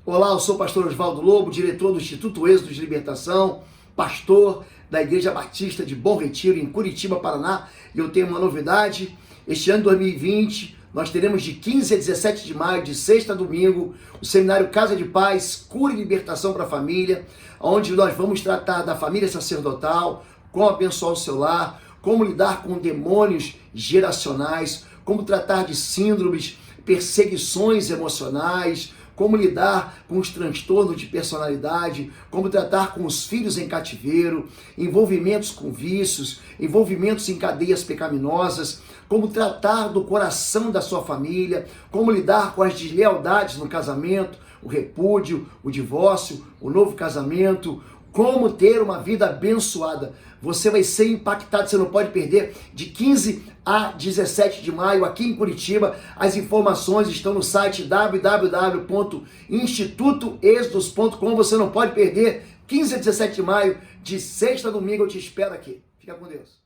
Olá, eu sou o pastor Oswaldo Lobo, diretor do Instituto Êxodo de Libertação, pastor da Igreja Batista de Bom Retiro, em Curitiba, Paraná. E eu tenho uma novidade: este ano 2020, nós teremos de 15 a 17 de maio, de sexta a domingo, o seminário Casa de Paz, Cura e Libertação para a Família, onde nós vamos tratar da família sacerdotal, como abençoar o seu lar, como lidar com demônios geracionais, como tratar de síndromes, perseguições emocionais, como lidar com os transtornos de personalidade, como tratar com os filhos em cativeiro, envolvimentos com vícios, envolvimentos em cadeias pecaminosas, como tratar do coração da sua família, como lidar com as deslealdades no casamento, o repúdio, o divórcio, o novo casamento, como ter uma vida abençoada. Você vai ser impactado, você não pode perder, de 15 a 17 de maio, aqui em Curitiba. As informações estão no site www.institutoexodos.com. Você não pode perder, 15 a 17 de maio, de sexta a domingo, eu te espero aqui. Fica com Deus.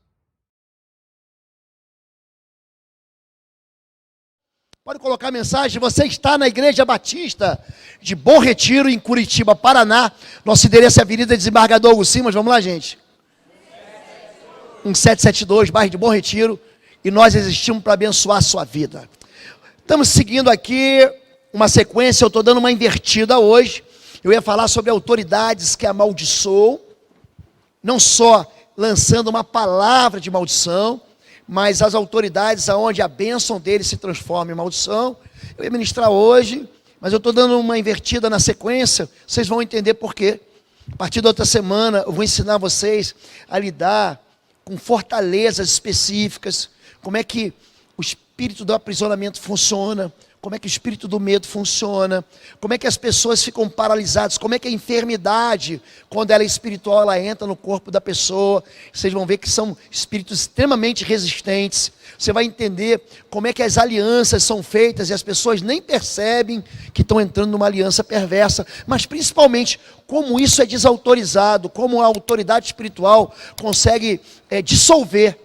Pode colocar a mensagem. Você está na Igreja Batista de Bom Retiro, em Curitiba, Paraná. Nosso endereço é Avenida Desembargador Hugo Simas. Vamos lá, gente. 1772, bairro de Bom Retiro. E nós existimos para abençoar a sua vida. Estamos seguindo aqui uma sequência. Eu estou dando uma invertida hoje. Eu ia falar sobre autoridades que amaldiçoam. Não só lançando uma palavra de maldição, mas as autoridades aonde a bênção deles se transforma em maldição. Eu ia ministrar hoje, mas eu estou dando uma invertida na sequência. Vocês vão entender por quê. A partir da outra semana, eu vou ensinar vocês a lidar com fortalezas específicas, como é que o espírito do aprisionamento funciona, como é que o espírito do medo funciona, como é que as pessoas ficam paralisadas, como é que a enfermidade, quando ela é espiritual, ela entra no corpo da pessoa. Vocês vão ver que são espíritos extremamente resistentes. Você vai entender como é que as alianças são feitas e as pessoas nem percebem que estão entrando numa aliança perversa, mas principalmente como isso é desautorizado, como a autoridade espiritual consegue dissolver.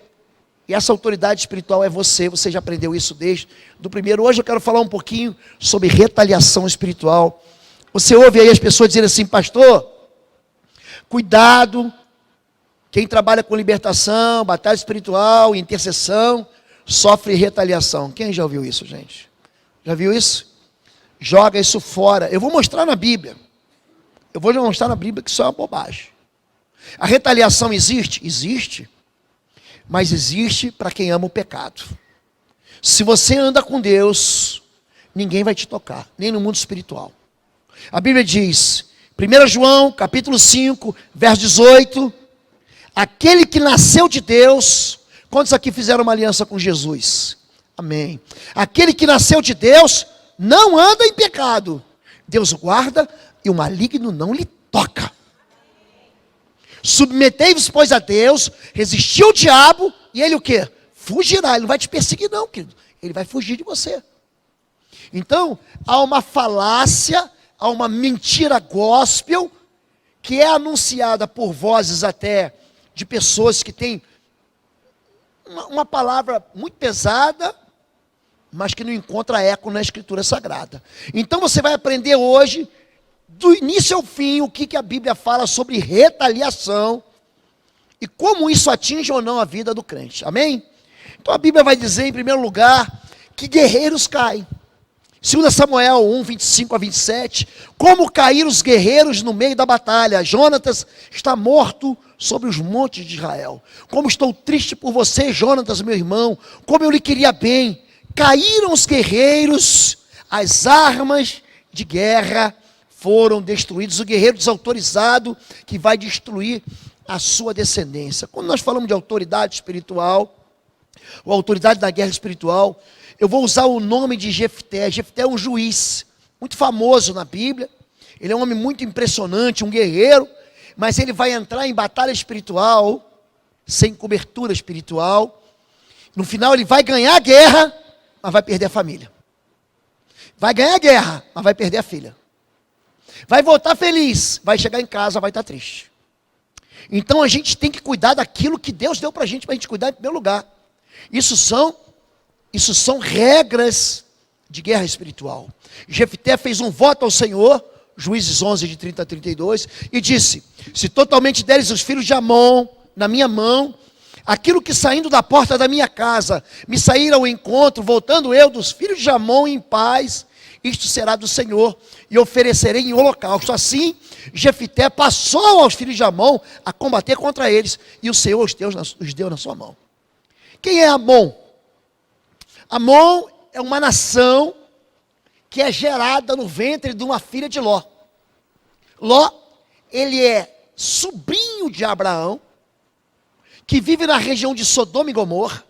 E essa autoridade espiritual é você já aprendeu isso desde do primeiro. Hoje eu quero falar um pouquinho sobre retaliação espiritual. Você ouve aí as pessoas dizendo assim: pastor, cuidado, quem trabalha com libertação, batalha espiritual, intercessão, sofre retaliação. Quem já ouviu isso, gente? Já viu isso? Joga isso fora. Eu vou mostrar na Bíblia. Eu vou mostrar na Bíblia que isso é uma bobagem. A retaliação existe? Existe. Mas existe para quem ama o pecado. Se você anda com Deus, ninguém vai te tocar, nem no mundo espiritual. A Bíblia diz, 1 João, capítulo 5, verso 18, aquele que nasceu de Deus, quantos aqui fizeram uma aliança com Jesus? Amém. Aquele que nasceu de Deus, não anda em pecado. Deus o guarda e o maligno não lhe toca. Submetei-vos, pois, a Deus, resistir ao diabo, e ele o quê? Fugirá. Ele não vai te perseguir não, querido. Ele vai fugir de você. Então, há uma falácia, há uma mentira gospel, que é anunciada por vozes até de pessoas que têm uma palavra muito pesada, mas que não encontra eco na Escritura Sagrada. Então você vai aprender hoje, do início ao fim, o que a Bíblia fala sobre retaliação e como isso atinge ou não a vida do crente. Amém? Então a Bíblia vai dizer, em primeiro lugar, que guerreiros caem. 2 Samuel 1, 25 a 27, como caíram os guerreiros no meio da batalha. Jonatas está morto sobre os montes de Israel. Como estou triste por você, Jonatas, meu irmão, como eu lhe queria bem. Caíram os guerreiros, as armas de guerra foram destruídos. O guerreiro desautorizado que vai destruir a sua descendência. Quando nós falamos de autoridade espiritual, ou autoridade da guerra espiritual, eu vou usar o nome de Jefté. Jefté é um juiz muito famoso na Bíblia. Ele é um homem muito impressionante, um guerreiro, mas ele vai entrar em batalha espiritual, sem cobertura espiritual. No final ele vai ganhar a guerra, mas vai perder a família. Vai ganhar a guerra, mas vai perder a filha. Vai voltar feliz, vai chegar em casa, vai estar triste. Então a gente tem que cuidar daquilo que Deus deu para a gente cuidar em primeiro lugar. Isso são regras de guerra espiritual. Jefté fez um voto ao Senhor Juízes 11, de 30 a 32, e disse: se totalmente deres os filhos de Amon na minha mão, aquilo que saindo da porta da minha casa me sair ao encontro, voltando eu dos filhos de Amon em paz, isto será do Senhor, e oferecerei em holocausto. Assim, Jefité passou aos filhos de Amon a combater contra eles, e o Senhor os deu na sua mão. Quem é Amon? Amon é uma nação que é gerada no ventre de uma filha de Ló. Ló, ele é sobrinho de Abraão, que vive na região de Sodoma e Gomorra.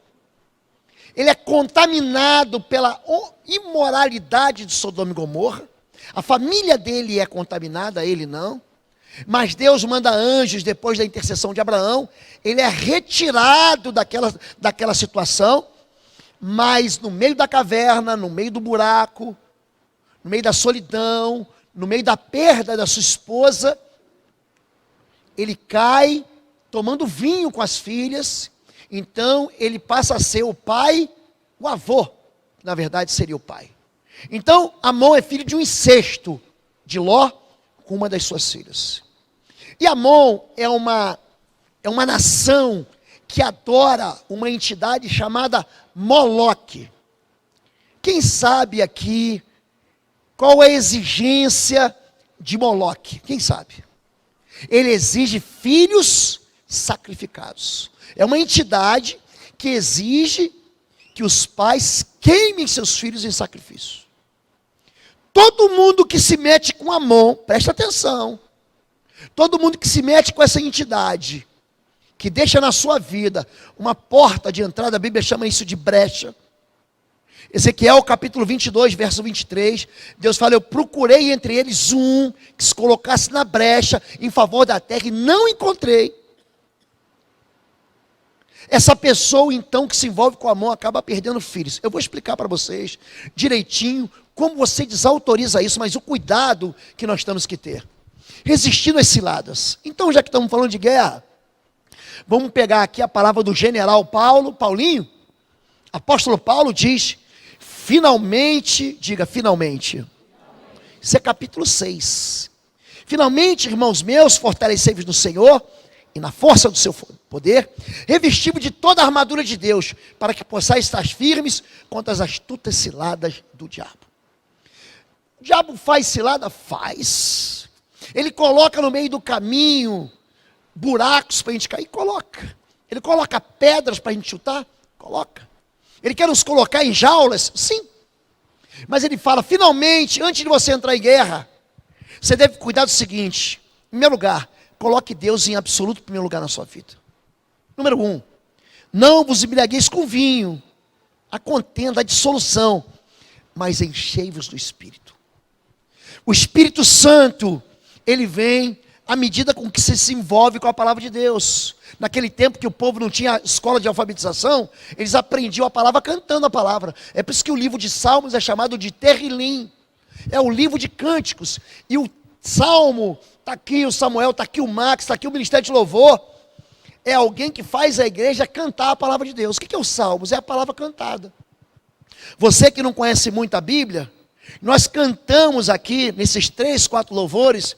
Ele é contaminado pela imoralidade de Sodoma e Gomorra. A família dele é contaminada, ele não. Mas Deus manda anjos depois da intercessão de Abraão. Ele é retirado daquela situação, mas no meio da caverna, no meio do buraco, no meio da solidão, no meio da perda da sua esposa, ele cai tomando vinho com as filhas. Então ele passa a ser o pai, o avô, que na verdade seria o pai. Então Amon é filho de um incesto de Ló com uma das suas filhas. E Amon é uma nação que adora uma entidade chamada Moloque. Quem sabe aqui qual é a exigência de Moloque? Quem sabe? Ele exige filhos sacrificados. É uma entidade que exige que os pais queimem seus filhos em sacrifício. Todo mundo que se mete com Amon, presta atenção, todo mundo que se mete com essa entidade, que deixa na sua vida uma porta de entrada, a Bíblia chama isso de brecha. Ezequiel capítulo 22, verso 23, Deus fala: eu procurei entre eles um que se colocasse na brecha em favor da terra e não encontrei. Essa pessoa então que se envolve com Amon acaba perdendo filhos. Eu vou explicar para vocês direitinho como você desautoriza isso, mas o cuidado que nós temos que ter, resistindo às ciladas. Então, já que estamos falando de guerra, vamos pegar aqui a palavra do general Paulinho. Apóstolo Paulo diz: finalmente, diga finalmente. Isso é capítulo 6. Finalmente, irmãos meus, fortalecei-vos no Senhor e na força do seu poder, revesti-vos de toda a armadura de Deus, para que possais estar firmes contra as astutas ciladas do diabo. O diabo faz cilada? Faz. Ele coloca no meio do caminho buracos para a gente cair? Coloca. Ele coloca pedras para a gente chutar? Coloca. Ele quer nos colocar em jaulas? Sim. Mas ele fala: finalmente, antes de você entrar em guerra, você deve cuidar do seguinte: em primeiro lugar, coloque Deus em absoluto primeiro lugar na sua vida. Número 1, não vos embriagueis com vinho, a contenda, a dissolução, mas enchei-vos do Espírito. O Espírito Santo, ele vem à medida com que você se envolve com a palavra de Deus. Naquele tempo que o povo não tinha escola de alfabetização, eles aprendiam a palavra cantando a palavra. É por isso que o livro de Salmos é chamado de Terrilim. É o livro de cânticos. E o Salmo, está aqui o Samuel, está aqui o Max, está aqui o Ministério de Louvor. É alguém que faz a igreja cantar a palavra de Deus. O que é o Salmos? É a palavra cantada. Você que não conhece muito a Bíblia, nós cantamos aqui, nesses 3, 4 louvores,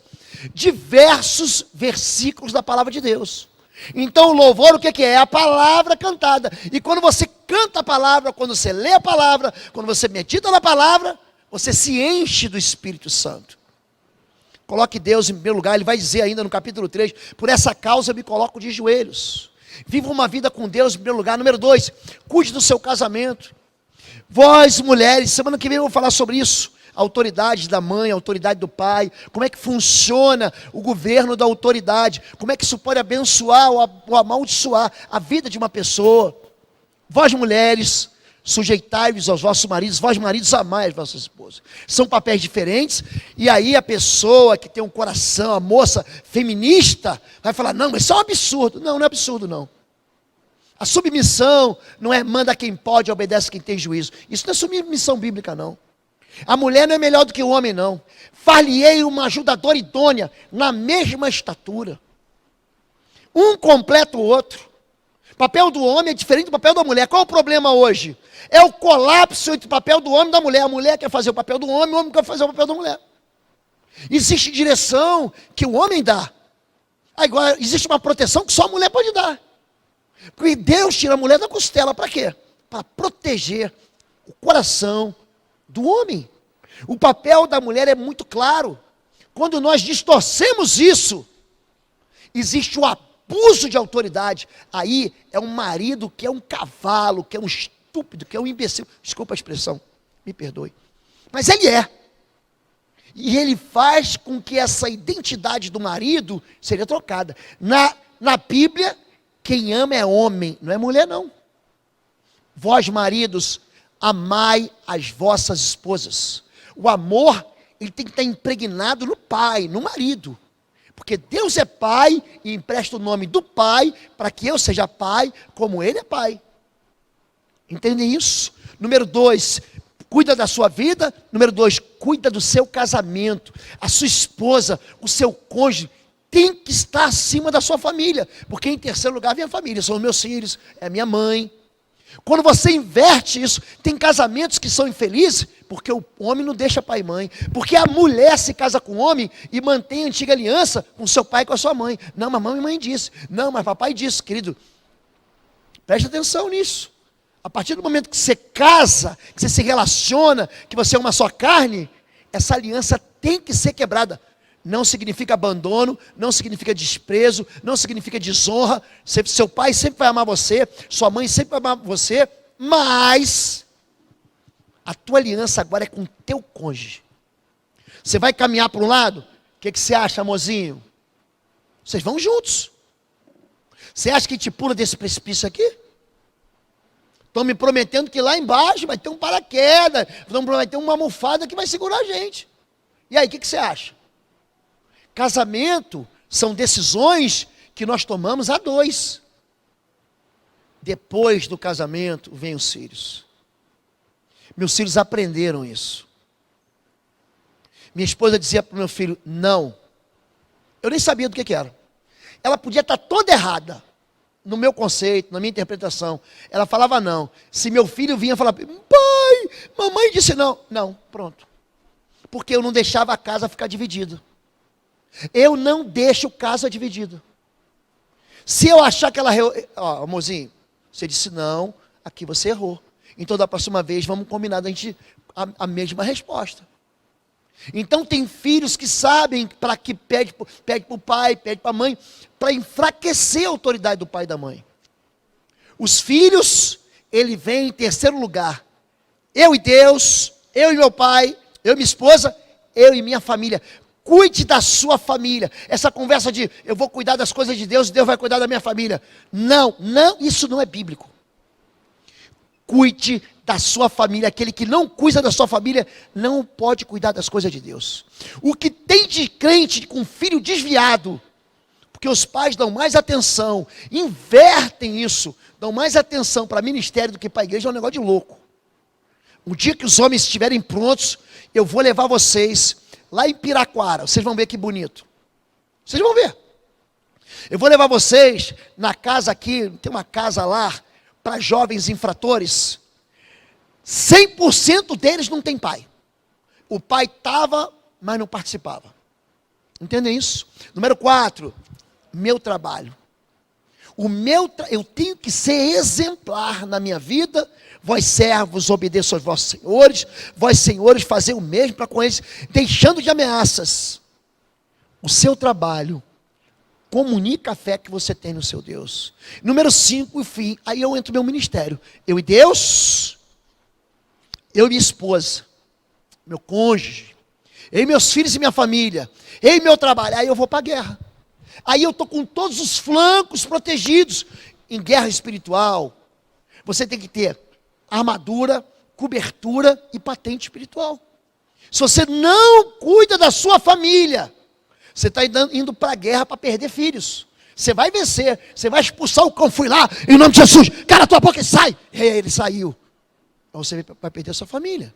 diversos versículos da palavra de Deus. Então o louvor, o que é? É a palavra cantada. E quando você canta a palavra, quando você lê a palavra, quando você medita na palavra, você se enche do Espírito Santo. Coloque Deus em primeiro lugar. Ele vai dizer ainda no capítulo 3, por essa causa eu me coloco de joelhos. Viva uma vida com Deus em primeiro lugar. Número 2, cuide do seu casamento. Vós mulheres, semana que vem eu vou falar sobre isso. A autoridade da mãe, a autoridade do pai, como é que funciona o governo da autoridade, como é que isso pode abençoar ou amaldiçoar a vida de uma pessoa. Vós mulheres, sujeitai-vos aos vossos maridos, vós maridos amai as vossas esposas. São papéis diferentes, e aí a pessoa que tem um coração, a moça feminista, vai falar: não, mas isso é um absurdo. Não, não é absurdo não. A submissão não é manda quem pode, obedece quem tem juízo. Isso não é submissão bíblica não. A mulher não é melhor do que o homem não. Far-lhe-ei uma ajudadora idônea, na mesma estatura. Um completa o outro. O papel do homem é diferente do papel da mulher. Qual é o problema hoje? É o colapso entre o papel do homem e da mulher. A mulher quer fazer o papel do homem, o homem quer fazer o papel da mulher. Existe direção que o homem dá. Agora, existe uma proteção que só a mulher pode dar. Porque Deus tira a mulher da costela, para quê? Para proteger o coração do homem. O papel da mulher é muito claro. Quando nós distorcemos isso, existe o abuso de autoridade. Aí é um marido que é um cavalo, que é um estúpido, que é um imbecil. Desculpa a expressão, me perdoe. Mas ele é. E ele faz com que essa identidade do marido seja trocada. Na Bíblia, quem ama é homem, não é mulher não. Vós, maridos, amai as vossas esposas. O amor, ele tem que estar impregnado no pai, no marido. Porque Deus é pai e empresta o nome do pai para que eu seja pai como ele é pai. Entendem isso? Número 2, cuida da sua vida. Número 2, cuida do seu casamento. A sua esposa, o seu cônjuge, tem que estar acima da sua família. Porque em terceiro lugar vem a família, são os meus filhos, é a minha mãe. Quando você inverte isso, tem casamentos que são infelizes, porque o homem não deixa pai e mãe. Porque a mulher se casa com o homem e mantém a antiga aliança com seu pai e com a sua mãe. Não, mas mamãe disse. Não, mas papai disse, querido. Preste atenção nisso. A partir do momento que você casa, que você se relaciona, que você é uma só carne, essa aliança tem que ser quebrada. Não significa abandono, não significa desprezo, não significa desonra. Seu pai sempre vai amar você, sua mãe sempre vai amar você, mas a tua aliança agora é com o teu cônjuge. Você vai caminhar para um lado, o que você acha, amorzinho? Vocês vão juntos. Você acha que te pula desse precipício aqui? Estão me prometendo que lá embaixo vai ter um paraquedas, vai ter uma almofada que vai segurar a gente. E aí, o que você acha? Casamento são decisões que nós tomamos a dois. Depois do casamento, vem os filhos. Meus filhos aprenderam isso. Minha esposa dizia para o meu filho, não. Eu nem sabia do que era. Ela podia estar toda errada, no meu conceito, na minha interpretação. Ela falava não. Se meu filho vinha falar, pai, mamãe disse não. Não, pronto. Porque eu não deixava a casa ficar dividida. Eu não deixo casa dividida. Se eu achar que ela... amorzinho, você disse não, aqui você errou. Então da próxima vez vamos combinar a mesma resposta. Então tem filhos que sabem para que pede para o pai, pede para a mãe, para enfraquecer a autoridade do pai e da mãe. Os filhos, ele vem em terceiro lugar. Eu e Deus, eu e meu pai, eu e minha esposa, eu e minha família. Cuide da sua família. Essa conversa de eu vou cuidar das coisas de Deus e Deus vai cuidar da minha família. Não, isso não é bíblico. Cuide da sua família. Aquele que não cuida da sua família não pode cuidar das coisas de Deus. O que tem de crente com filho desviado, porque os pais dão mais atenção, invertem isso, dão mais atenção para ministério do que para a igreja, é um negócio de louco. O dia que os homens estiverem prontos, eu vou levar vocês lá em Piraquara, vocês vão ver que bonito. Vocês vão ver. Eu vou levar vocês na casa aqui, tem uma casa lá, para jovens infratores. 100% deles não tem pai. O pai estava, mas não participava. Entendem isso? Número 4, meu trabalho. Eu tenho que ser exemplar na minha vida. Vós servos, obedeçam aos vossos senhores. Vós senhores, fazei o mesmo para com eles, deixando de ameaças. O seu trabalho comunica a fé que você tem no seu Deus. Número 5, fim, aí eu entro no meu ministério. Eu e Deus, eu e minha esposa, meu cônjuge, eu e meus filhos e minha família, eu e meu trabalho, aí eu vou para a guerra. Aí eu estou com todos os flancos protegidos. Em guerra espiritual, você tem que ter armadura, cobertura e patente espiritual. Se você não cuida da sua família, você está indo para a guerra para perder filhos. Você vai vencer, você vai expulsar o cão, fui lá, em nome de Jesus, cala a tua boca e sai. E aí ele saiu. Então você vai perder a sua família.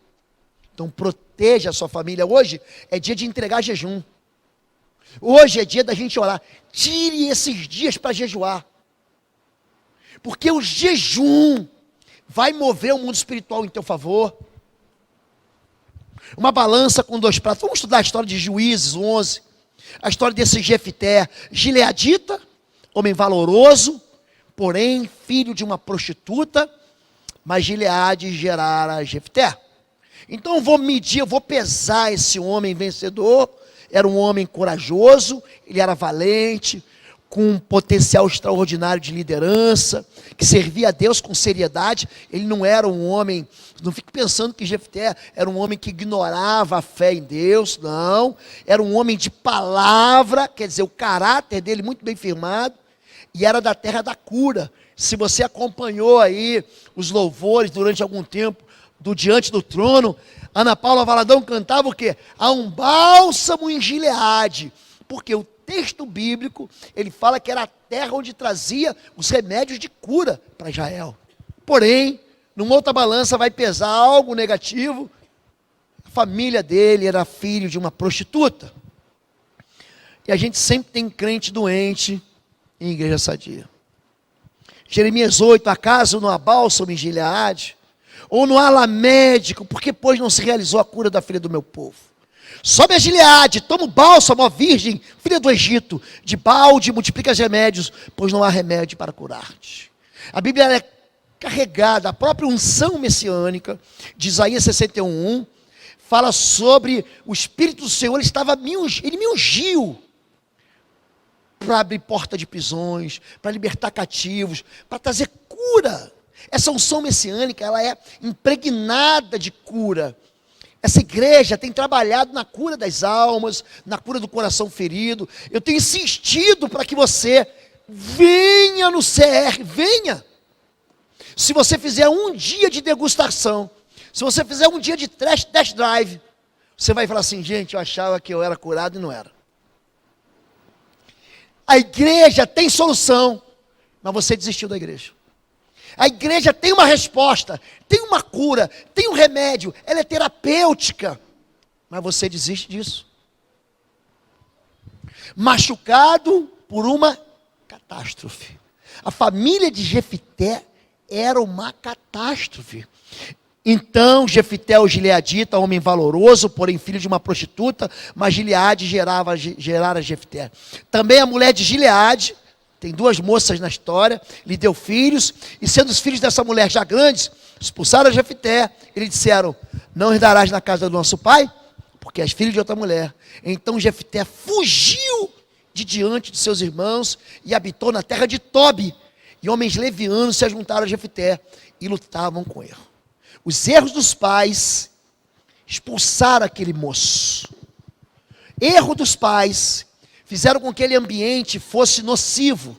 Então proteja a sua família. Hoje é dia de entregar jejum. Hoje é dia da gente orar. Tire esses dias para jejuar. Porque o jejum vai mover o mundo espiritual em teu favor. Uma balança com 2 pratos. Vamos estudar a história de Juízes 11. A história desse Jefté, gileadita, homem valoroso, porém filho de uma prostituta, mas Gileade gerara Jefté. Então eu vou medir, eu vou pesar esse homem vencedor. Era um homem corajoso, ele era valente, com um potencial extraordinário de liderança, que servia a Deus com seriedade. Ele não era um homem, não fique pensando que Jefté era um homem que ignorava a fé em Deus, não. Era um homem de palavra, quer dizer, o caráter dele muito bem firmado, e era da terra da cura. Se você acompanhou aí os louvores durante algum tempo, do Diante do Trono, Ana Paula Valadão cantava o quê? Há um bálsamo em Gileade, porque o texto bíblico, ele fala que era a terra onde trazia os remédios de cura para Israel. Porém, numa outra balança vai pesar algo negativo. A família dele era filho de uma prostituta. E a gente sempre tem crente doente em igreja sadia. Jeremias 8, acaso não há bálsamo em Gileade? Ou não há lá médico, porque pois não se realizou a cura da filha do meu povo? Sobe a Gileade, toma o bálsamo, ó virgem, filha do Egito, de balde multiplica os remédios, pois não há remédio para curar-te. A Bíblia é carregada, a própria unção messiânica, de Isaías 61:1, fala sobre o Espírito do Senhor, ele me ungiu para abrir porta de prisões, para libertar cativos, para trazer cura. Essa unção messiânica, ela é impregnada de cura. Essa igreja tem trabalhado na cura das almas, na cura do coração ferido. Eu tenho insistido para que você venha no CR, venha. Se você fizer um dia de degustação, se você fizer um dia de test drive, você vai falar assim, gente, eu achava que eu era curado e não era. A igreja tem solução, mas você desistiu da igreja. A igreja tem uma resposta, tem uma cura, tem um remédio, ela é terapêutica, mas você desiste disso. Machucado por uma catástrofe. A família de Jefté era uma catástrofe. Então Jefté, o gileadita, homem valoroso, porém filho de uma prostituta, mas Gileade gerara Jefté. Também a mulher de Gileade, tem 2 moças na história, lhe deu filhos, e sendo os filhos dessa mulher já grandes, expulsaram Jefté, e lhe disseram, não herdarás na casa do nosso pai, porque és filho de outra mulher. Então Jefté fugiu de diante de seus irmãos, e habitou na terra de Tobi, e homens levianos se ajuntaram a Jefté, e lutavam com ele. Os erros dos pais expulsaram aquele moço. Erro dos pais fizeram com que aquele ambiente fosse nocivo,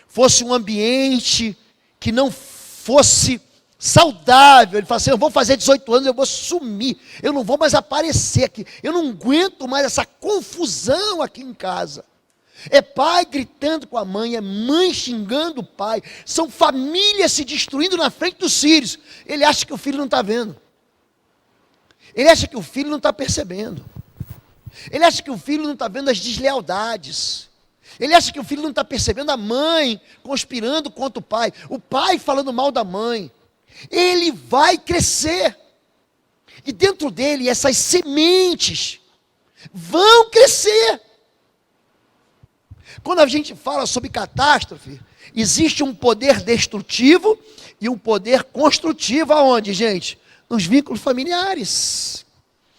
fosse um ambiente que não fosse saudável. Ele fala assim, eu vou fazer 18 anos, eu vou sumir, eu não vou mais aparecer aqui, eu não aguento mais essa confusão aqui em casa. É pai gritando com a mãe, é mãe xingando o pai, são famílias se destruindo na frente dos filhos. Ele acha que o filho não está vendo, ele acha que o filho não está percebendo. Ele acha que o filho não está vendo as deslealdades. Ele acha que o filho não está percebendo a mãe conspirando contra o pai falando mal da mãe. Ele vai crescer. E dentro dele essas sementes vão crescer. Quando a gente fala sobre catástrofe, existe um poder destrutivo e um poder construtivo aonde, gente? Nos vínculos familiares.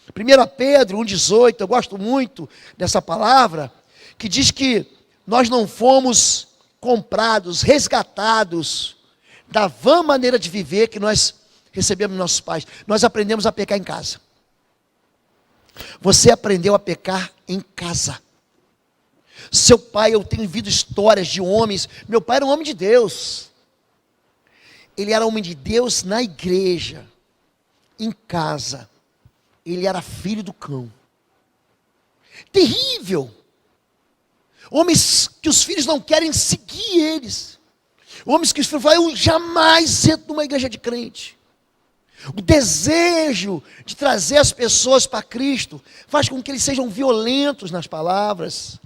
1 Pedro 1,18, eu gosto muito dessa palavra, que diz que nós não fomos comprados, resgatados da vã maneira de viver que nós recebemos dos nossos pais. Nós aprendemos a pecar em casa. Você aprendeu a pecar em casa. Seu pai, eu tenho ouvido histórias de homens, meu pai era um homem de Deus. Ele era homem de Deus na igreja, em casa. Ele era filho do cão. Terrível. Homens que os filhos não querem seguir eles. Homens que os filhos falam, eu jamais entro numa igreja de crente. O desejo de trazer as pessoas para Cristo faz com que eles sejam violentos nas palavras.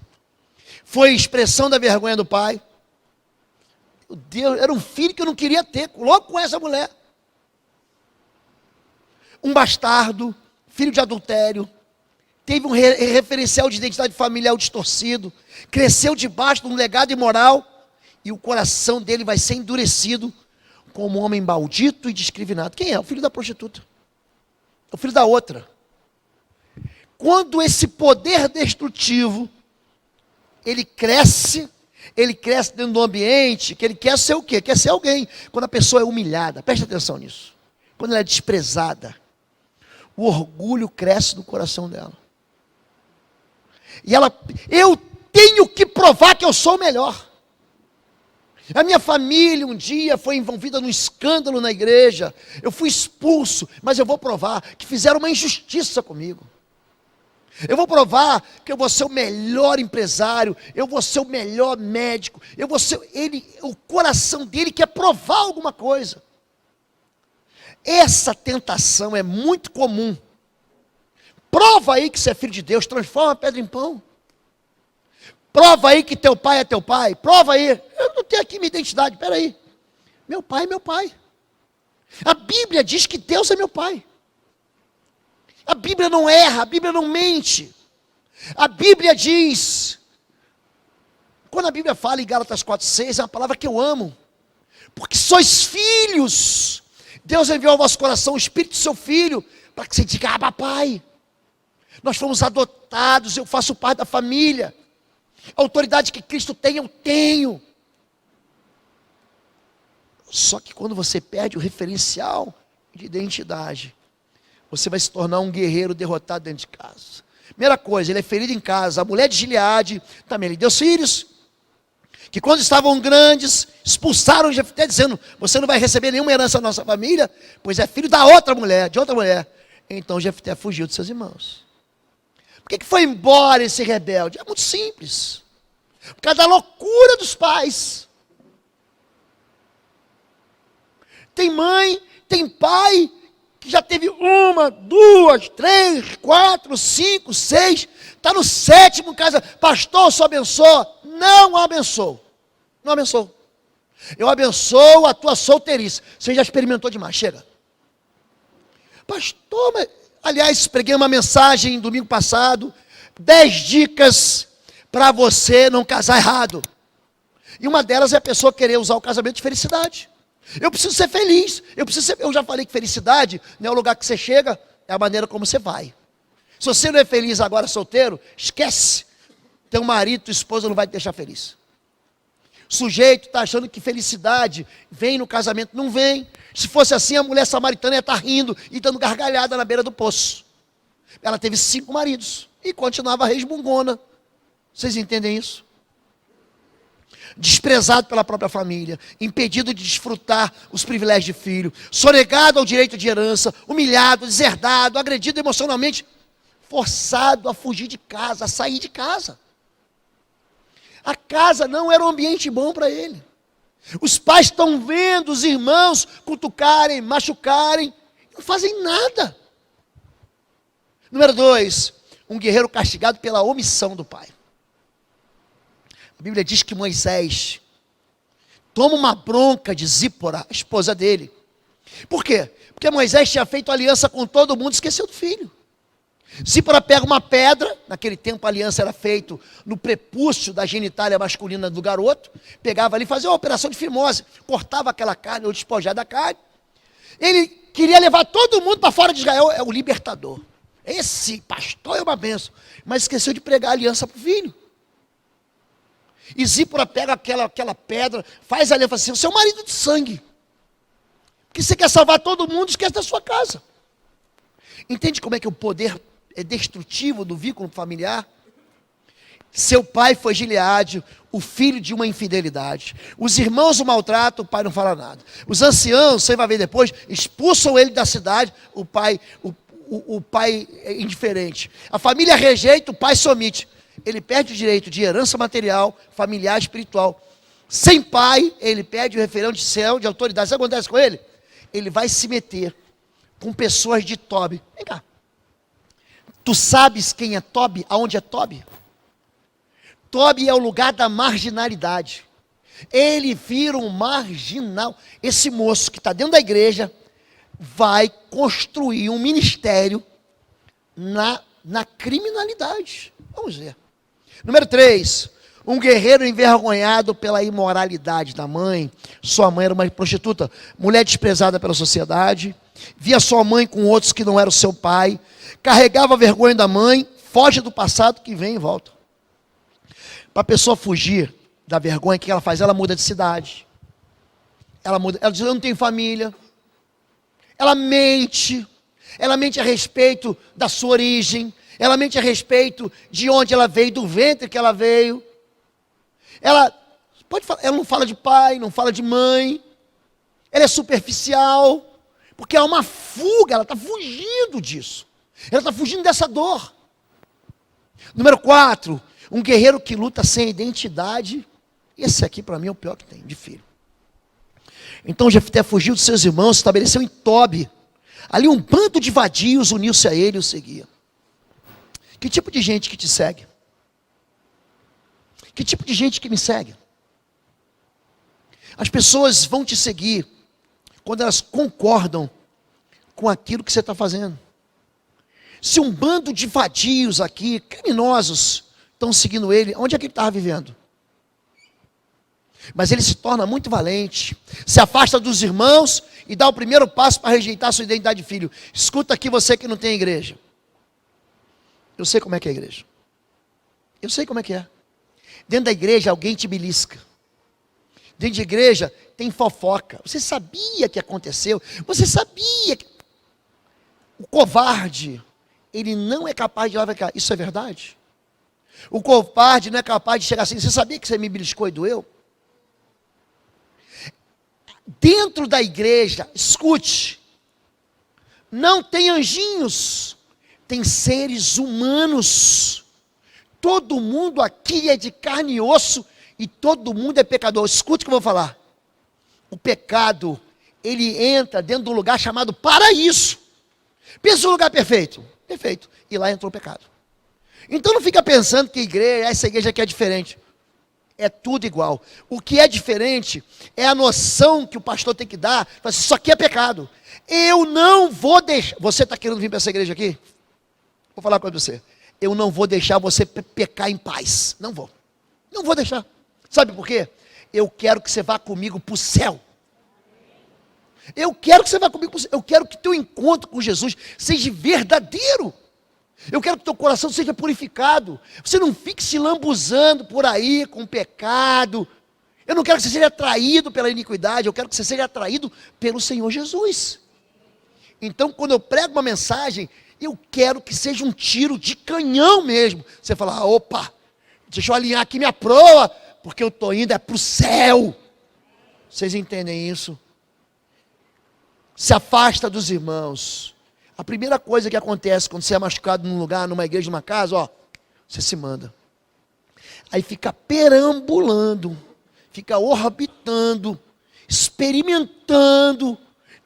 Foi expressão da vergonha do pai. Meu Deus, era um filho que eu não queria ter, logo com essa mulher. Um bastardo, filho de adultério, teve um referencial de identidade familiar distorcido, cresceu debaixo de um legado imoral, e o coração dele vai ser endurecido como um homem maldito e discriminado. Quem é? O filho da prostituta. É o filho da outra. Quando esse poder destrutivo, ele cresce dentro do ambiente, que ele quer ser o quê? Quer ser alguém. Quando a pessoa é humilhada, preste atenção nisso. Quando ela é desprezada, o orgulho cresce no coração dela. E eu tenho que provar que eu sou o melhor. A minha família um dia foi envolvida num escândalo na igreja. Eu fui expulso, mas eu vou provar que fizeram uma injustiça comigo. Eu vou provar que eu vou ser o melhor empresário, eu vou ser o melhor médico, eu vou ser o coração dele quer provar alguma coisa. Essa tentação é muito comum. Prova aí que você é filho de Deus, transforma a pedra em pão. Prova aí que teu pai é teu pai. Prova aí. Eu não tenho aqui minha identidade. Espera aí. Meu pai é meu pai. A Bíblia diz que Deus é meu pai. A Bíblia não erra, a Bíblia não mente. A Bíblia diz, quando a Bíblia fala em Gálatas 4:6, é uma palavra que eu amo. Porque sois filhos. Deus enviou ao vosso coração o Espírito do seu Filho, para que você diga, ah, papai. Nós fomos adotados, eu faço parte da família. A autoridade que Cristo tem, eu tenho. Só que quando você perde o referencial de identidade, você vai se tornar um guerreiro derrotado dentro de casa. Primeira coisa, ele é ferido em casa. A mulher de Gileade também lhe deu filhos, que quando estavam grandes, expulsaram Jefté, dizendo, você não vai receber nenhuma herança da nossa família, pois é filho da outra mulher, de outra mulher. Então Jefté fugiu de seus irmãos. Por que foi embora esse rebelde? É muito simples. Por causa da loucura dos pais. Tem mãe, tem pai, que já teve 1, 2, 3, 4, 5, 6, está no 7º casa. Pastor, só abençoa? Não abençoo. Não abençoo. Eu abençoo a tua solteirice. Você já experimentou demais, chega. Pastor, mas... Aliás, preguei uma mensagem domingo passado, 10 dicas para você não casar errado. E uma delas é a pessoa querer usar o casamento de felicidade. Eu preciso ser feliz. Eu já falei que felicidade não é o lugar que você chega, é a maneira como você vai. Se você não é feliz agora solteiro, esquece. Teu marido, tua esposa não vai te deixar feliz. O sujeito está achando que felicidade vem no casamento, não vem. Se fosse assim, a mulher samaritana ia estar rindo e dando gargalhada na beira do poço. Ela teve 5 maridos e continuava resmungona. Vocês entendem isso? Desprezado pela própria família, impedido de desfrutar os privilégios de filho, sonegado ao direito de herança, humilhado, deserdado, agredido emocionalmente, forçado a fugir de casa, a sair de casa. A casa não era um ambiente bom para ele. Os pais estão vendo os irmãos cutucarem, machucarem, não fazem nada. Número 2, um guerreiro castigado pela omissão do pai. A Bíblia diz que Moisés toma uma bronca de Zípora, a esposa dele. Por quê? Porque Moisés tinha feito aliança com todo mundo e esqueceu do filho. Zípora pega uma pedra, naquele tempo a aliança era feita no prepúcio da genitália masculina do garoto, pegava ali, fazia uma operação de fimose, cortava aquela carne, ou despojava da carne. Ele queria levar todo mundo para fora de Israel, é o libertador. Esse pastor é uma bênção, mas esqueceu de pregar a aliança para o filho. E Zípora pega aquela pedra, faz a aliança assim, seu marido de sangue, porque você quer salvar todo mundo, esquece da sua casa. Entende como é que o poder é destrutivo do vínculo familiar? Seu pai foi Gileade, o filho de uma infidelidade. Os irmãos o maltratam, o pai não fala nada. Os anciãos, você vai ver depois, expulsam ele da cidade, o pai é indiferente. A família rejeita, o pai se omite. Ele perde o direito de herança material, familiar, espiritual. Sem pai, ele perde o referendo de céu, de autoridade. Sabe o que acontece com ele? Ele vai se meter com pessoas de Tobi. Vem cá. Tu sabes quem é Tobi? Aonde é Tobi? Tobi é o lugar da marginalidade. Ele vira um marginal. Esse moço que está dentro da igreja vai construir um ministério na criminalidade. Vamos ver. Número 3. Um guerreiro envergonhado pela imoralidade da mãe. Sua mãe era uma prostituta, mulher desprezada pela sociedade. Via sua mãe com outros que não eram seu pai. Carregava a vergonha da mãe. Foge do passado que vem e volta. Para a pessoa fugir da vergonha, o que ela faz? Ela muda de cidade. Ela diz, eu não tenho família. Ela mente a respeito da sua origem. Ela mente a respeito de onde ela veio, do ventre que ela veio. Ela não fala de pai, não fala de mãe. Ela é superficial. Porque há uma fuga, ela está fugindo disso. Ela está fugindo dessa dor. Número 4, um guerreiro que luta sem identidade. Esse aqui para mim é o pior que tem, de filho. Então Jefté fugiu de seus irmãos, se estabeleceu em Tobi. Ali um bando de vadios uniu-se a ele e o seguia. Que tipo de gente que te segue? Que tipo de gente que me segue? As pessoas vão te seguir quando elas concordam com aquilo que você está fazendo. Se um bando de vadios aqui, criminosos, estão seguindo ele, onde é que ele estava vivendo? Mas ele se torna muito valente, se afasta dos irmãos e dá o primeiro passo para rejeitar sua identidade de filho. Escuta aqui você que não tem igreja. Eu sei como é que é a igreja. Eu sei como é que é. Dentro da igreja alguém te belisca. Dentro de igreja tem fofoca. Você sabia que aconteceu? Você sabia que... O covarde, ele não é capaz de ir lá e cá. Isso é verdade? O covarde não é capaz de chegar assim. Você sabia que você me beliscou e doeu? Dentro da igreja, escute, não tem anjinhos, tem seres humanos. Todo mundo aqui é de carne e osso e todo mundo é pecador. Escute o que eu vou falar. O pecado, ele entra dentro de um lugar chamado paraíso. Pensa no lugar perfeito. Perfeito. E lá entrou o pecado. Então não fica pensando que essa igreja aqui é diferente. É tudo igual. O que é diferente é a noção que o pastor tem que dar. Isso aqui é pecado. Eu não vou deixar. Você está querendo vir para essa igreja aqui? Vou falar com você. Eu não vou deixar você pecar em paz. Não vou. Não vou deixar. Sabe por quê? Eu quero que você vá comigo para o céu. Eu quero que você vá comigo para o céu. Eu quero que teu encontro com Jesus seja verdadeiro. Eu quero que teu coração seja purificado. Você não fique se lambuzando por aí com pecado. Eu não quero que você seja atraído pela iniquidade. Eu quero que você seja atraído pelo Senhor Jesus. Então, quando eu prego uma mensagem, eu quero que seja um tiro de canhão mesmo. Você fala, opa, deixa eu alinhar aqui minha proa, porque eu estou indo para o céu. Vocês entendem isso? Se afasta dos irmãos. A primeira coisa que acontece quando você é machucado num lugar, numa igreja, numa casa, você se manda. Aí fica perambulando, fica orbitando, experimentando,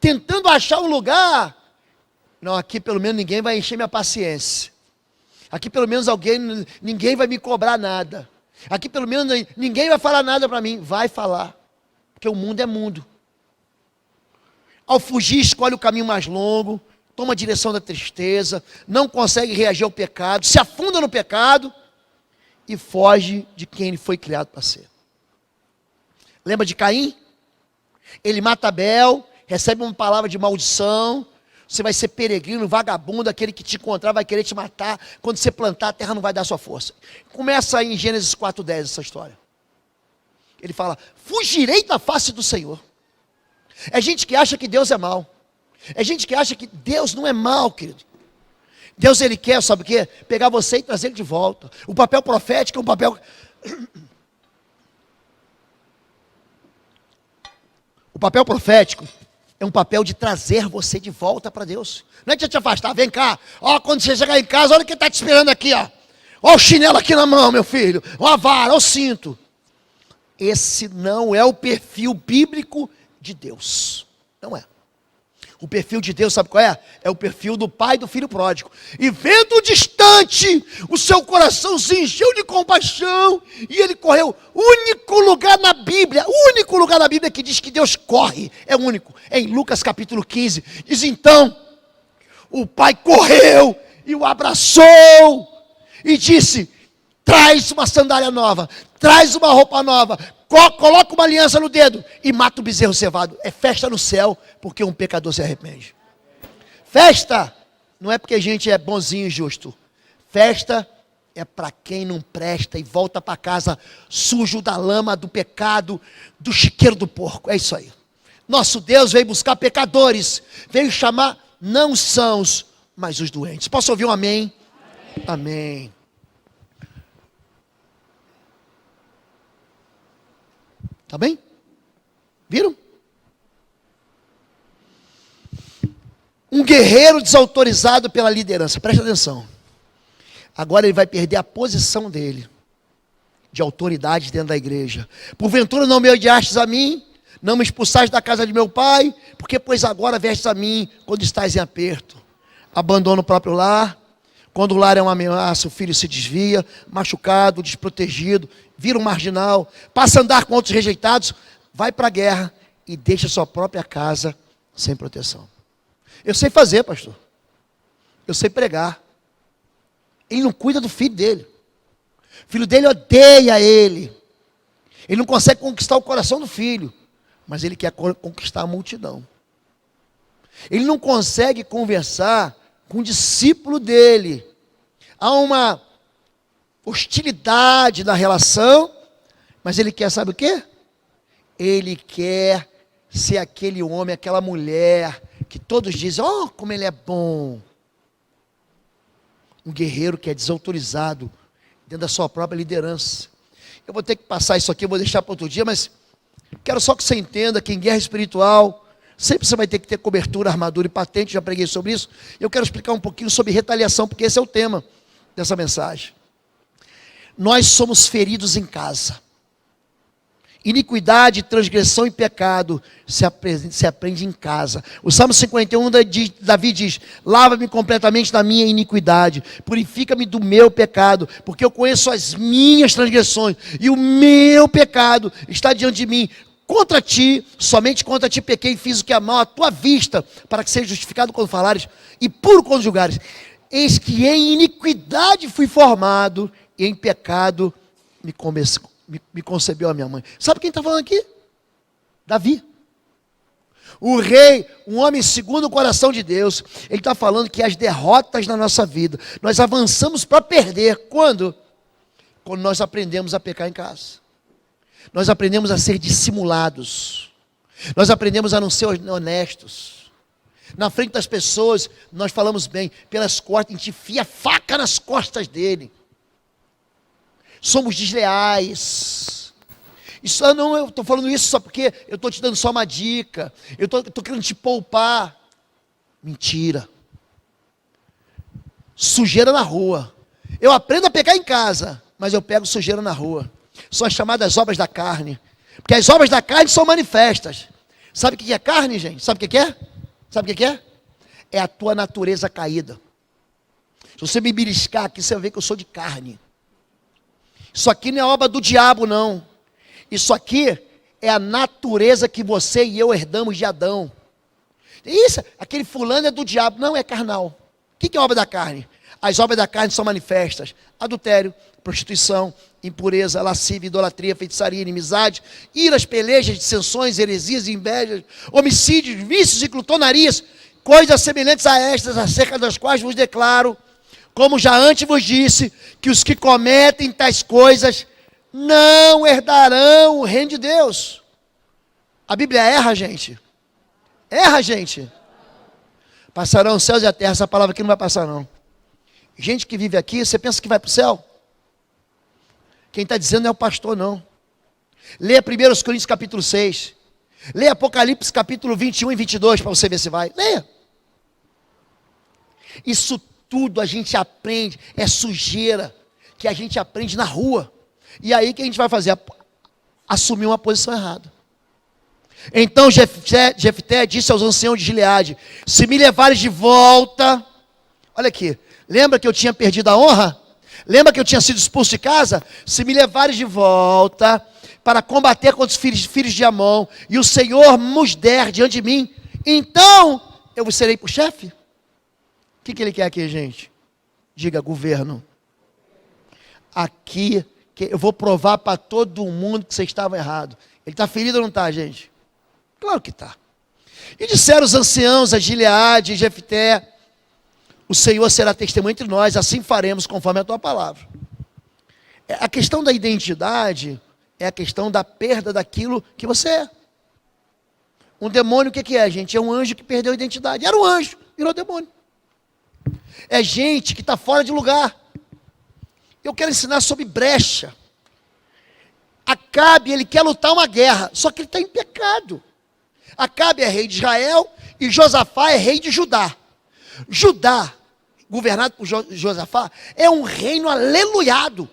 tentando achar um lugar. Não, aqui pelo menos ninguém vai encher minha paciência. Aqui pelo menos ninguém vai me cobrar nada. Aqui pelo menos ninguém vai falar nada para mim. Vai falar, porque o mundo é mundo. Ao fugir, escolhe o caminho mais longo, toma a direção da tristeza, não consegue reagir ao pecado, se afunda no pecado e foge de quem ele foi criado para ser. Lembra de Caim? Ele mata Abel, recebe uma palavra de maldição, você vai ser peregrino, vagabundo, aquele que te encontrar vai querer te matar, quando você plantar a terra não vai dar sua força. Começa aí em Gênesis 4:10 essa história. Ele fala, fugirei da face do Senhor. É gente que acha que Deus é mau. É gente que acha que Deus não é mau, querido. Deus, ele quer, sabe o quê? Pegar você e trazer ele de volta. O papel profético é um papel... O papel profético é um papel de trazer você de volta para Deus. Não é de te afastar, vem cá. Ó, quando você chegar em casa, olha quem está te esperando aqui, ó. Ó o chinelo aqui na mão, meu filho. Ó a vara, ó o cinto. Esse não é o perfil bíblico de Deus. Não é. O perfil de Deus, sabe qual é? É o perfil do pai do filho pródigo. E vendo distante, o seu coração se encheu de compaixão, e ele correu. Único lugar na Bíblia que diz que Deus corre, é único. É em Lucas capítulo 15. Diz então, o pai correu e o abraçou e disse: traz uma sandália nova, traz uma roupa nova, coloca uma aliança no dedo e mata o bezerro cevado. É festa no céu, porque um pecador se arrepende. Festa não é porque a gente é bonzinho e justo. Festa é para quem não presta e volta para casa sujo da lama, do pecado, do chiqueiro do porco. É isso aí. Nosso Deus veio buscar pecadores, veio chamar não os sãos, mas os doentes. Posso ouvir um amém? Amém. Amém. Tá bem? Viram? Um guerreiro desautorizado pela liderança. Presta atenção. Agora ele vai perder a posição dele de autoridade dentro da igreja. Porventura não me odiastes a mim, não me expulsaste da casa de meu pai, porque pois agora vestes a mim quando estás em aperto. Abandona o próprio lar, quando o lar é uma ameaça, o filho se desvia, machucado, desprotegido, vira um marginal, passa a andar com outros rejeitados, vai para a guerra e deixa sua própria casa sem proteção. Eu sei fazer, pastor. Eu sei pregar. Ele não cuida do filho dele. O filho dele odeia ele. Ele não consegue conquistar o coração do filho, mas ele quer conquistar a multidão. Ele não consegue conversar com o discípulo dele. Há uma hostilidade na relação, mas ele quer, sabe o quê? Ele quer ser aquele homem, aquela mulher, que todos dizem: oh, como ele é bom. Um guerreiro que é desautorizado dentro da sua própria liderança. Eu vou ter que passar isso aqui, eu vou deixar para outro dia, mas quero só que você entenda que em guerra espiritual, sempre você vai ter que ter cobertura, armadura e patente, já preguei sobre isso. Eu quero explicar um pouquinho sobre retaliação, porque esse é o tema dessa mensagem. Nós somos feridos em casa. Iniquidade, transgressão e pecado se aprende em casa. O Salmo 51, Davi diz: lava-me completamente da minha iniquidade, purifica-me do meu pecado, porque eu conheço as minhas transgressões, e o meu pecado está diante de mim. Contra ti, somente contra ti pequei e fiz o que é mal à tua vista, para que seja justificado quando falares, e puro quando julgares. Eis que em iniquidade fui formado, e em pecado me concebeu a minha mãe. Sabe quem está falando aqui? Davi. O rei, um homem segundo o coração de Deus. Ele está falando que as derrotas na nossa vida, nós avançamos para perder. Quando? Quando nós aprendemos a pecar em casa. Nós aprendemos a ser dissimulados. Nós aprendemos a não ser honestos. Na frente das pessoas, nós falamos bem. Pelas costas, a gente enfia a faca nas costas dele. Somos desleais. Isso, não, eu estou falando isso só porque eu estou te dando só uma dica. Eu estou querendo te poupar. Mentira. Sujeira na rua. Eu aprendo a pegar em casa, mas eu pego sujeira na rua. São as chamadas obras da carne. Porque as obras da carne são manifestas. Sabe o que é carne, gente? Sabe o que é? Sabe o que é? É a tua natureza caída. Se você me beliscar aqui, você vai ver que eu sou de carne. Isso aqui não é obra do diabo, não. Isso aqui é a natureza que você e eu herdamos de Adão. Isso, aquele fulano é do diabo. Não, é carnal. O que é obra da carne? As obras da carne são manifestas: adultério, prostituição, impureza, lascívia, idolatria, feitiçaria, inimizade, iras, pelejas, dissensões, heresias, invejas, homicídios, vícios e glutonarias, coisas semelhantes a estas, acerca das quais vos declaro, como já antes vos disse, que os que cometem tais coisas não herdarão o reino de Deus. A Bíblia erra, gente. Erra, gente. Passarão os céus e a terra. Essa palavra aqui não vai passar, não. Gente que vive aqui, você pensa que vai para o céu? Quem está dizendo não é o pastor, não. Leia 1 Coríntios capítulo 6. Leia Apocalipse capítulo 21 e 22 para você ver se vai. Leia. Isso tudo a gente aprende, é sujeira que a gente aprende na rua. E aí o que a gente vai fazer? Assumir uma posição errada. Então Jefté disse aos anciãos de Gileade: se me levares de volta, olha aqui, lembra que eu tinha perdido a honra? Lembra que eu tinha sido expulso de casa? Se me levares de volta para combater contra os filhos de Amon, e o Senhor nos der diante de mim, então eu vos serei por chefe? O que ele quer aqui, gente? Diga, governo. Aqui, que eu vou provar para todo mundo que vocês estavam errados. Ele está ferido ou não está, gente? Claro que está. E disseram os anciãos a Gileade e Jefté: o Senhor será testemunha entre nós, assim faremos conforme a tua palavra. A questão da identidade é a questão da perda daquilo que você é. Um demônio, o que é, gente? É um anjo que perdeu a identidade. Era um anjo, virou demônio. É gente que está fora de lugar. Eu quero ensinar sobre brecha. Acabe, ele quer lutar uma guerra, só que ele está em pecado. Acabe é rei de Israel e Josafá é rei de Judá. Judá, governado por Josafá, é um reino aleluiado.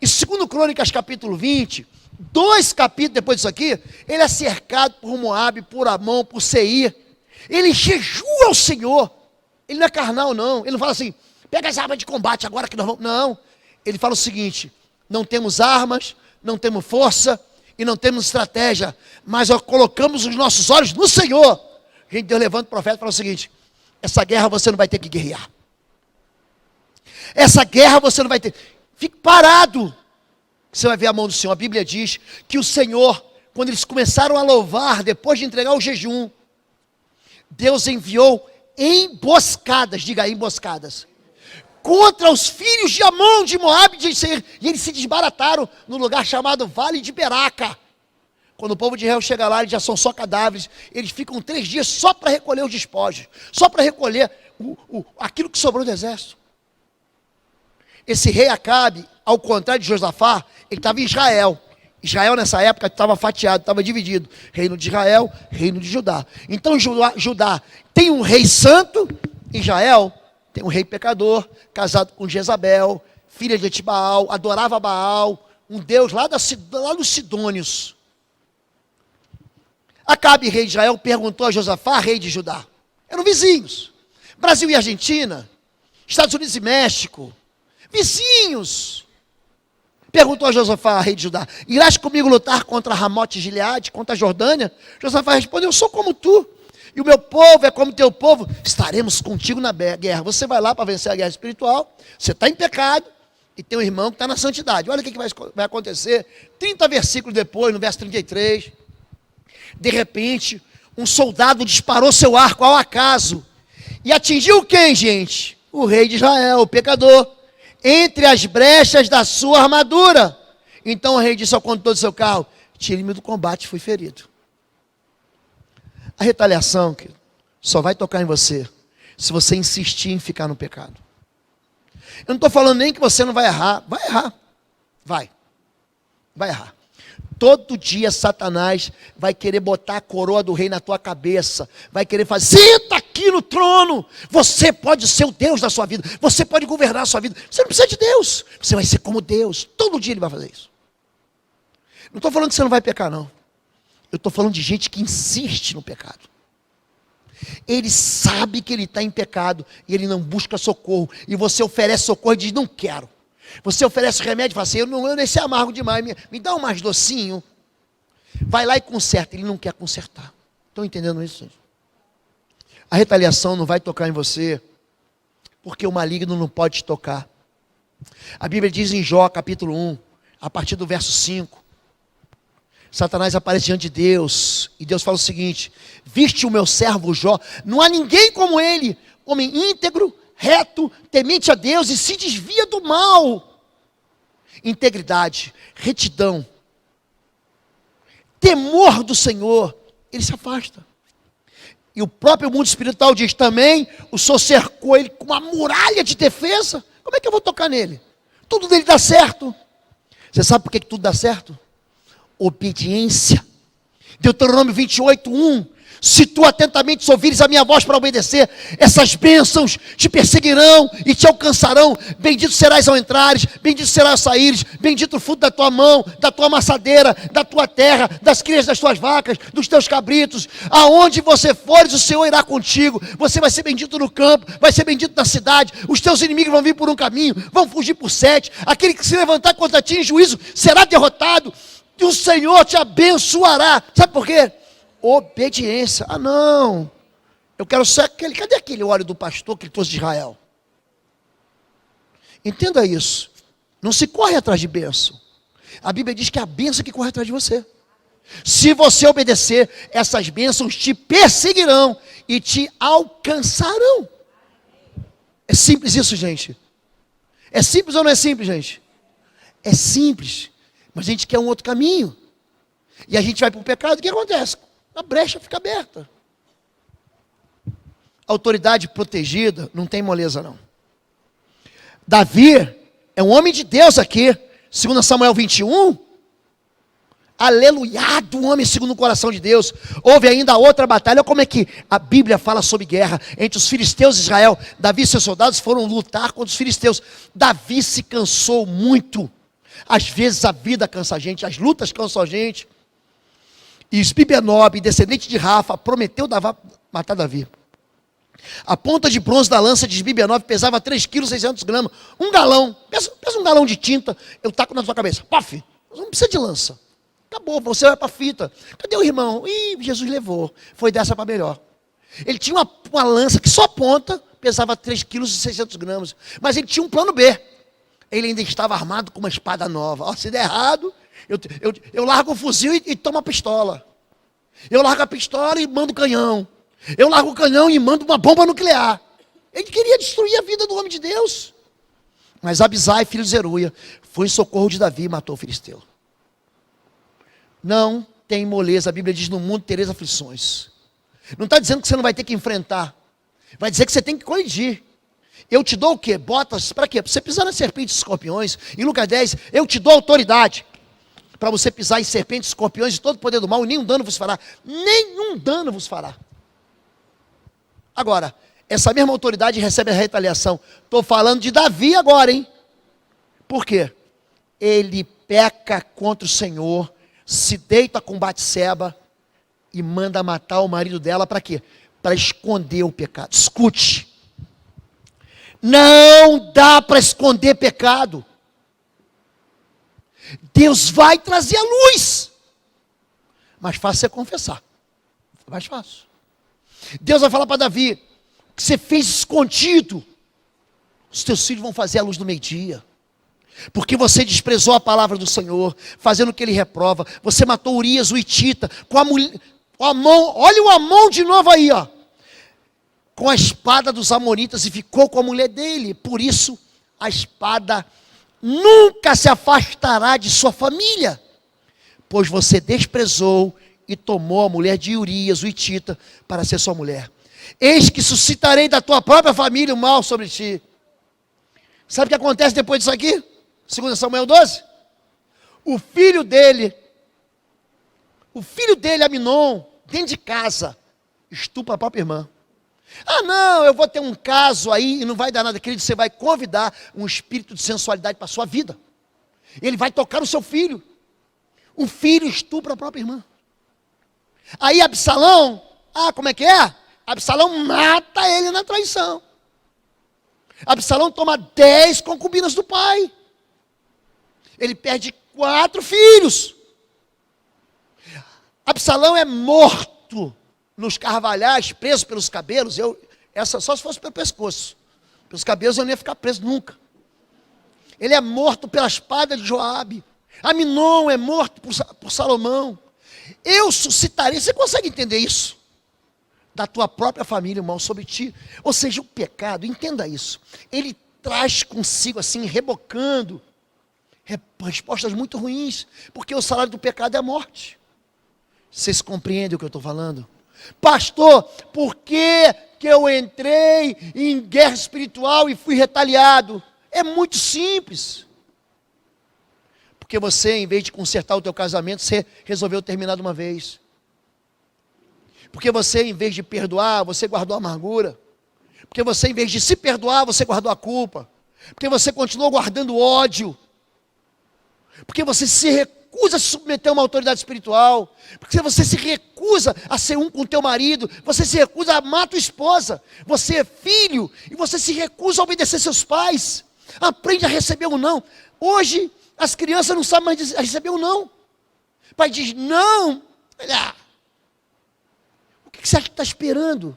E segundo Crônicas capítulo 20, 2 capítulos depois disso aqui, ele é cercado por Moabe, por Amon, por Seir. Ele jejua ao Senhor. Ele não é carnal, não. Ele não fala assim, pega as armas de combate agora que nós vamos. Não. Ele fala o seguinte: não temos armas, não temos força e não temos estratégia, mas colocamos os nossos olhos no Senhor. Gente, Deus levanta o profeta e fala o seguinte: essa guerra você não vai ter que guerrear. Essa guerra você não vai ter. Fique parado. Você vai ver a mão do Senhor. A Bíblia diz que o Senhor, quando eles começaram a louvar, depois de entregar o jejum, Deus enviou emboscadas, diga aí, emboscadas, contra os filhos de Amon, de Moabe, de Seir, e eles se desbarataram no lugar chamado Vale de Beraca. Quando o povo de Israel chega lá, eles já são só cadáveres. Eles ficam 3 dias só para recolher os despojos, só para recolher aquilo que sobrou do exército. Esse rei Acabe, ao contrário de Josafá, ele estava em Israel. Israel nessa época estava fatiado, estava dividido. Reino de Israel, reino de Judá. Então Judá tem um rei santo, Israel tem um rei pecador, casado com Jezabel, filha de Etibaal, adorava Baal, um deus lá dos Sidônios. Acabe, rei de Israel, perguntou a Josafá, rei de Judá. Eram vizinhos. Brasil e Argentina, Estados Unidos e México, vizinhos. Perguntou a Josafá, rei de Judá: irás comigo lutar contra Ramote e Gileade, contra a Jordânia? Josafá respondeu: eu sou como tu, e o meu povo é como teu povo, estaremos contigo na guerra. Você vai lá para vencer a guerra espiritual, você está em pecado, e tem um irmão que está na santidade. Olha o que vai acontecer, 30 versículos depois, no verso 33, de repente, um soldado disparou seu arco ao acaso, e atingiu quem, gente? O rei de Israel, o pecador, entre as brechas da sua armadura. Então o rei disse ao condutor do seu carro: tire-me do combate, fui ferido. A retaliação, querido, só vai tocar em você se você insistir em ficar no pecado. Eu não estou falando nem que você não vai errar. Vai errar. Vai errar. Todo dia Satanás vai querer botar a coroa do rei na tua cabeça. Vai querer fazer: senta aqui no trono. Você pode ser o Deus da sua vida. Você pode governar a sua vida. Você não precisa de Deus. Você vai ser como Deus. Todo dia ele vai fazer isso. Não estou falando que você não vai pecar, não. Eu estou falando de gente que insiste no pecado. Ele sabe que ele está em pecado e ele não busca socorro. E você oferece socorro e diz: não quero. Você oferece remédio e fala assim: eu nesse amargo demais, me dá um mais docinho. Vai lá e conserta. Ele não quer consertar. Estão entendendo isso, gente? A retaliação não vai tocar em você, porque o maligno não pode te tocar. A Bíblia diz em Jó, capítulo 1, a partir do verso 5, Satanás aparece diante de Deus, e Deus fala o seguinte: viste o meu servo Jó, não há ninguém como ele, homem íntegro, reto, temente a Deus e se desvia do mal. Integridade, retidão, temor do Senhor, ele se afasta. E o próprio mundo espiritual diz também: o Senhor cercou ele com uma muralha de defesa. Como é que eu vou tocar nele? Tudo dele dá certo. Você sabe por que tudo dá certo? Obediência. Deuteronômio 28, 1. Se tu atentamente ouvires a minha voz para obedecer, essas bênçãos te perseguirão e te alcançarão. Bendito serás ao entrares, bendito serás ao saíres, bendito o fruto da tua mão, da tua amassadeira, da tua terra, das crias das tuas vacas, dos teus cabritos. Aonde você fores, o Senhor irá contigo. Você vai ser bendito no campo, vai ser bendito na cidade. Os teus inimigos vão vir por um caminho, vão fugir por 7. Aquele que se levantar contra ti em juízo será derrotado. E o Senhor te abençoará. Sabe por quê? Obediência. Ah, não, eu quero ser aquele. Cadê aquele óleo do pastor que ele trouxe de Israel? Entenda isso. Não se corre atrás de bênção. A Bíblia diz que é a bênção que corre atrás de você. Se você obedecer, essas bênçãos te perseguirão e te alcançarão. É simples isso, gente. É simples ou não é simples, gente? É simples. Mas a gente quer um outro caminho. E a gente vai para o pecado, o que acontece? A brecha fica aberta. Autoridade protegida, não tem moleza não. Davi é um homem de Deus aqui. 2 Samuel 21. Aleluiado, um homem segundo o coração de Deus. Houve ainda outra batalha. Olha como é que a Bíblia fala sobre guerra entre os filisteus e Israel. Davi e seus soldados foram lutar contra os filisteus. Davi se cansou muito. Às vezes a vida cansa a gente, as lutas cansam a gente. E Esbibenob, descendente de Rafa, prometeu matar Davi. A ponta de bronze da lança de Esbibenob pesava 3,6 kg. Um galão, pensa um galão de tinta, eu taco na sua cabeça. Paf, não precisa de lança. Acabou, você vai para a fita. Cadê o irmão? Ih, Jesus levou. Foi dessa para melhor. Ele tinha uma lança que só a ponta pesava 3,6 kg. Mas ele tinha um plano B. Ele ainda estava armado com uma espada nova. Ó, se der errado, eu largo o fuzil e tomo a pistola. Eu largo a pistola e mando o canhão. Eu largo o canhão e mando uma bomba nuclear. Ele queria destruir a vida do homem de Deus. Mas Abisai, filho de Zeruia, foi em socorro de Davi e matou o filisteu. Não tem moleza. A Bíblia diz: no mundo tereis aflições. Não está dizendo que você não vai ter que enfrentar. Vai dizer que você tem que colidir. Eu te dou o quê? Botas para quê? Para você pisar nas serpentes e escorpiões. Em Lucas 10, eu te dou autoridade para você pisar em serpentes, escorpiões e todo o poder do mal, e nenhum dano vos fará. Nenhum dano vos fará. Agora, essa mesma autoridade recebe a retaliação. Estou falando de Davi agora, hein? Por quê? Ele peca contra o Senhor, se deita com Batseba e manda matar o marido dela para quê? Para esconder o pecado. Escute. Não dá para esconder pecado. Deus vai trazer a luz. Mais fácil é confessar. Mais fácil. Deus vai falar para Davi: o que você fez escondido, os teus filhos vão fazer a luz do meio-dia. Porque você desprezou a palavra do Senhor, fazendo o que ele reprova. Você matou Urias, o Hitita, com a mulher, com a mão, olha o Amon de novo aí, ó. Com a espada dos amonitas, e ficou com a mulher dele. Por isso, a espada nunca se afastará de sua família, pois você desprezou e tomou a mulher de Urias, o Hitita, para ser sua mulher. Eis que suscitarei da tua própria família o mal sobre ti. Sabe o que acontece depois disso aqui? 2 Samuel 12. O filho dele, Aminon, dentro de casa, estupra a própria irmã. Ah, não, eu vou ter um caso aí e não vai dar nada, querido. Você vai convidar um espírito de sensualidade para a sua vida. Ele vai tocar no seu filho. O filho estupra a própria irmã. Aí Absalão, como é que é? Absalão mata ele na traição. Absalão toma 10 concubinas do pai. Ele perde 4 filhos. Absalão é morto nos carvalhais, preso pelos cabelos. Essa só se fosse pelo pescoço. Pelos cabelos eu não ia ficar preso nunca. Ele é morto pela espada de Joabe. Aminon é morto por Salomão. Eu suscitarei, você consegue entender isso? Da tua própria família, irmão, sobre ti. Ou seja, o pecado, entenda isso, ele traz consigo assim, rebocando, respostas muito ruins, porque o salário do pecado é a morte. Vocês compreendem o que eu estou falando? Pastor, por que eu entrei em guerra espiritual e fui retaliado? É muito simples. Porque você, em vez de consertar o teu casamento, você resolveu terminar de uma vez. Porque você, em vez de perdoar, você guardou a amargura. Porque você, em vez de se perdoar, você guardou a culpa. Porque você continuou guardando ódio. Porque você se recusa a se submeter a uma autoridade espiritual. Porque você se recusa a ser um com o teu marido. Você se recusa a amar a tua esposa. Você é filho e você se recusa a obedecer seus pais. Aprende a receber um não. Hoje, as crianças não sabem mais receber um não. O pai diz não. O que você acha que está esperando?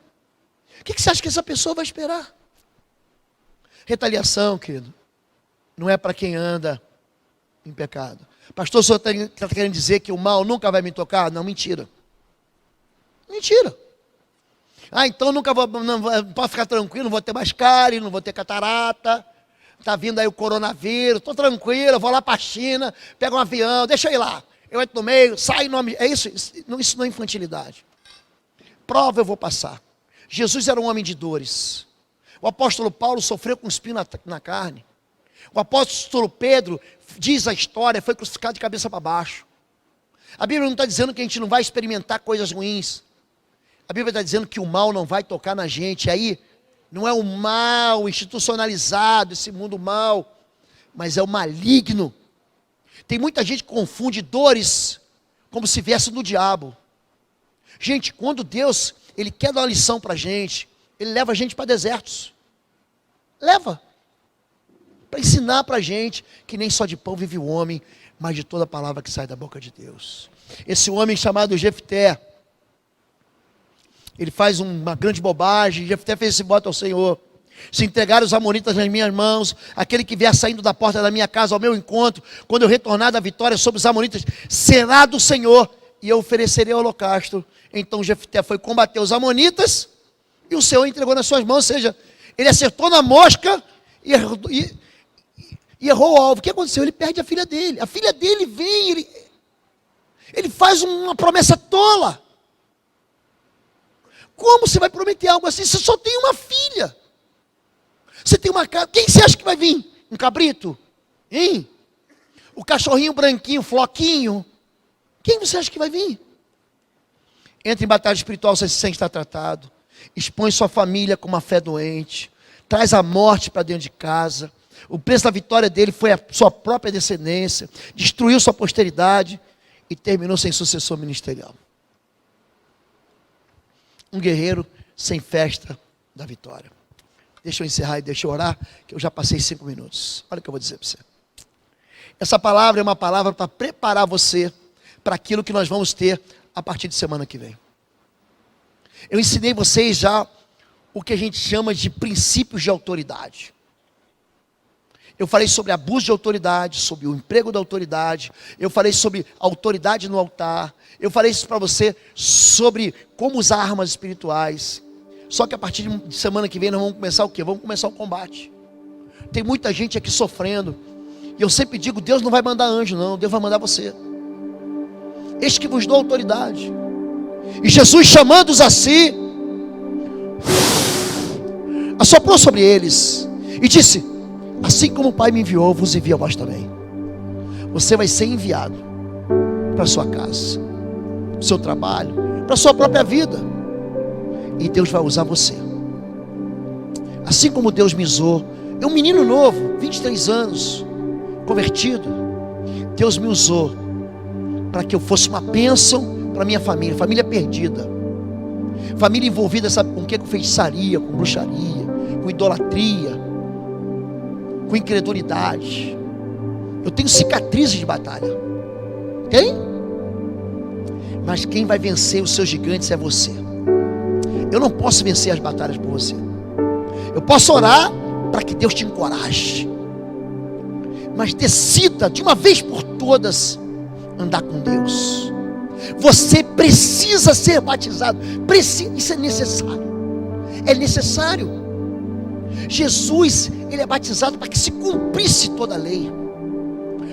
O que você acha que essa pessoa vai esperar? Retaliação, querido. não é para quem anda em pecado. Pastor, o senhor está querendo dizer que o mal nunca vai me tocar? Não, mentira. Mentira. Então nunca vou, não, pode ficar tranquilo, não vou ter mais cárie, não vou ter catarata. Está vindo aí o coronavírus, estou tranquilo, vou lá para a China, pego um avião, deixa eu ir lá. Eu entro no meio, sai em nome... É isso? Isso não é infantilidade. Prova eu vou passar. Jesus era um homem de dores. O apóstolo Paulo sofreu com espinho na carne. O apóstolo Pedro, diz a história, foi crucificado de cabeça para baixo. A Bíblia não está dizendo que a gente não vai experimentar coisas ruins. A Bíblia está dizendo que o mal não vai tocar na gente. Aí não é o mal institucionalizado, esse mundo mal, mas é o maligno. Tem muita gente que confunde dores como se viesse do diabo. Gente, quando Deus, Ele quer dar uma lição para a gente, Ele leva a gente para desertos. Leva. Para ensinar para a gente que nem só de pão vive o homem, mas de toda palavra que sai da boca de Deus. Esse homem chamado Jefté, ele faz uma grande bobagem. Jefté fez esse voto ao Senhor: se entregar os amonitas nas minhas mãos, aquele que vier saindo da porta da minha casa ao meu encontro, quando eu retornar da vitória sobre os amonitas, será do Senhor, e eu oferecerei holocausto. Então Jefté foi combater os amonitas, e o Senhor entregou nas suas mãos. Ou seja, ele acertou na mosca e errou o alvo. O que aconteceu? Ele perde a filha dele. A filha dele vem, ele faz uma promessa tola. Como você vai prometer algo assim? Você só tem uma filha. Você tem uma casa. Quem você acha que vai vir? Um cabrito? Hein? O cachorrinho branquinho, floquinho. Quem você acha que vai vir? Entra em batalha espiritual, você se sente estar tratado. Expõe sua família com uma fé doente. Traz a morte para dentro de casa. O preço da vitória dele foi a sua própria descendência. Destruiu sua posteridade e terminou sem sucessor ministerial. Um guerreiro sem festa da vitória. Deixa eu encerrar e deixa eu orar, que eu já passei 5 minutos. Olha o que eu vou dizer para você. Essa palavra é uma palavra para preparar você para aquilo que nós vamos ter a partir de semana que vem. Eu ensinei vocês já o que a gente chama de princípios de autoridade. Eu falei sobre abuso de autoridade, sobre o emprego da autoridade. Eu falei sobre autoridade no altar. Eu falei isso para você sobre como usar armas espirituais. Só que a partir de semana que vem nós vamos começar o quê? Vamos começar o combate. Tem muita gente aqui sofrendo. E eu sempre digo, Deus não vai mandar anjo não, Deus vai mandar você. Eis que vos dou autoridade. E Jesus, chamando-os a si, assoprou sobre eles e disse: assim como o Pai me enviou, vos envio a vós também. Você vai ser enviado para a sua casa, para o seu trabalho, para a sua própria vida. E Deus vai usar você. Assim como Deus me usou, é um menino novo, 23 anos, convertido. Deus me usou para que eu fosse uma bênção para minha família, família perdida. Família envolvida, sabe com o que? Com feitiçaria, com bruxaria, com idolatria, com incredulidade. Eu tenho cicatrizes de batalha. Tem? Mas quem vai vencer os seus gigantes é você. Eu não posso vencer as batalhas por você. Eu posso orar para que Deus te encoraje. Mas decida de uma vez por todas andar com Deus. Você precisa ser batizado. Isso é necessário. É necessário. Jesus, ele é batizado para que se cumprisse toda a lei,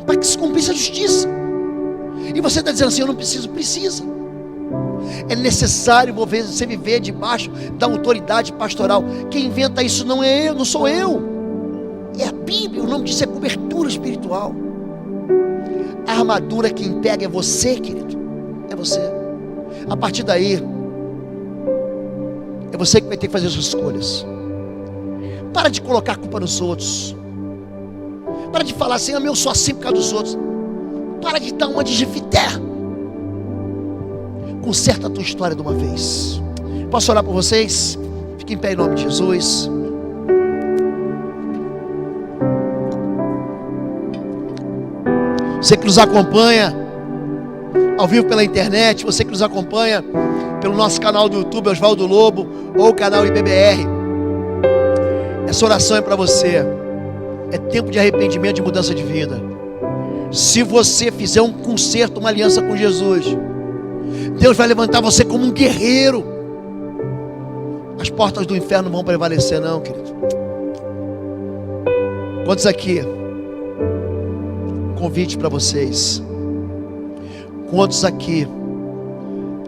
para que se cumprisse a justiça. E você está dizendo assim: eu não preciso. Precisa. É necessário você viver debaixo da autoridade pastoral. Quem inventa isso não é eu, não sou eu, é a Bíblia. O nome disso é cobertura espiritual. A armadura quem pega é você, querido. É você. A partir daí, é você que vai ter que fazer as suas escolhas. Para de colocar a culpa nos outros. Para de falar assim: eu sou assim por causa dos outros. Para de dar uma de Jefté. Conserta a tua história de uma vez. Posso orar por vocês? Fique em pé em nome de Jesus. Você que nos acompanha ao vivo pela internet, você que nos acompanha pelo nosso canal do YouTube, Oswaldo Lobo, ou o canal IBBR, essa oração é para você. É tempo de arrependimento, de mudança de vida. Se você fizer um concerto, uma aliança com Jesus, Deus vai levantar você como um guerreiro. As portas do inferno não vão prevalecer não, querido. Quantos aqui? Convite para vocês. Quantos aqui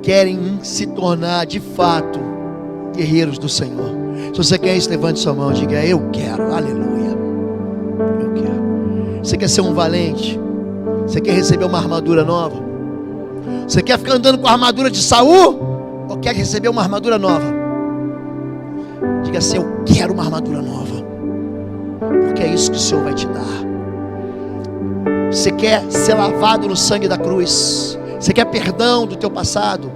querem se tornar de fato guerreiros do Senhor? Se você quer isso, levante sua mão e diga: eu quero, aleluia. Eu quero. Você quer ser um valente? Você quer receber uma armadura nova? Você quer ficar andando com a armadura de Saul? Ou quer receber uma armadura nova? Diga assim: eu quero uma armadura nova, porque é isso que o Senhor vai te dar. Você quer ser lavado no sangue da cruz? Você quer perdão do teu passado?